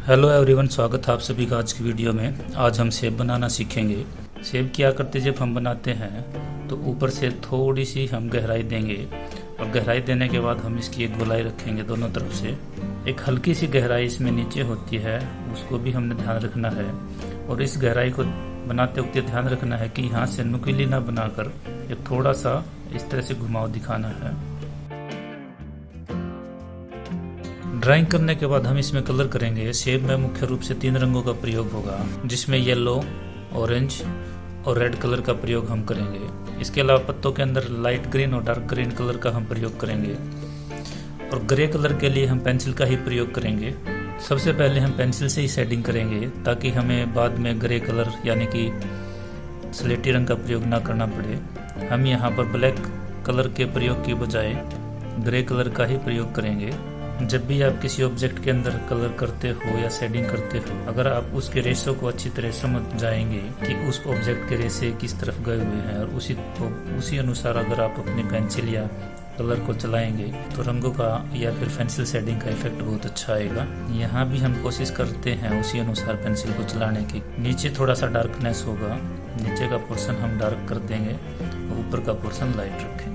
Hello everyone, स्वागत है आप सभी का आज की वीडियो में। आज हम सेब बनाना सीखेंगे। सेब क्या करते जब हम बनाते हैं तो ऊपर से थोड़ी सी हम गहराई देंगे और गहराई देने के बाद हम इसकी एक गोलाई रखेंगे दोनों तरफ से। एक हल्की सी गहराई इसमें नीचे होती है, उसको भी हमने ध्यान रखना है। और इस गहराई को बनाते वक्त ध्यान रखना है कि यहाँ से नुकीली ना बनाकर एक थोड़ा सा इस तरह से घुमाव दिखाना है। ड्राइंग करने के बाद हम इसमें कलर करेंगे। सेब में मुख्य रूप से 3 रंगों का प्रयोग होगा, जिसमें येलो, ऑरेंज और रेड कलर का प्रयोग हम करेंगे। इसके अलावा पत्तों के अंदर लाइट ग्रीन और डार्क ग्रीन कलर का हम प्रयोग करेंगे। और ग्रे कलर के लिए हम पेंसिल का ही प्रयोग करेंगे। सबसे पहले हम पेंसिल से ही शेडिंग करेंगे ताकि हमें बाद में ग्रे कलर यानी कि स्लेटी रंग का प्रयोग ना करना पड़े। हम यहाँ पर ब्लैक कलर के प्रयोग की बजाय ग्रे कलर का ही प्रयोग करेंगे। जब भी आप किसी ऑब्जेक्ट के अंदर कलर करते हो या शेडिंग करते हो, अगर आप उसके रेशो को अच्छी तरह समझ जाएंगे कि उस ऑब्जेक्ट के रेशे किस तरफ गए हुए हैं और उसी अनुसार अगर आप अपनी पेंसिल या कलर को चलाएंगे तो रंगों का या फिर पेंसिल शेडिंग का इफेक्ट बहुत अच्छा आएगा। यहाँ भी हम कोशिश करते हैं उसी अनुसार पेंसिल को चलाने की। नीचे थोड़ा सा डार्कनेस होगा, नीचे का पोर्शन हम डार्क कर देंगे और ऊपर का पोर्शन लाइट रखेंगे।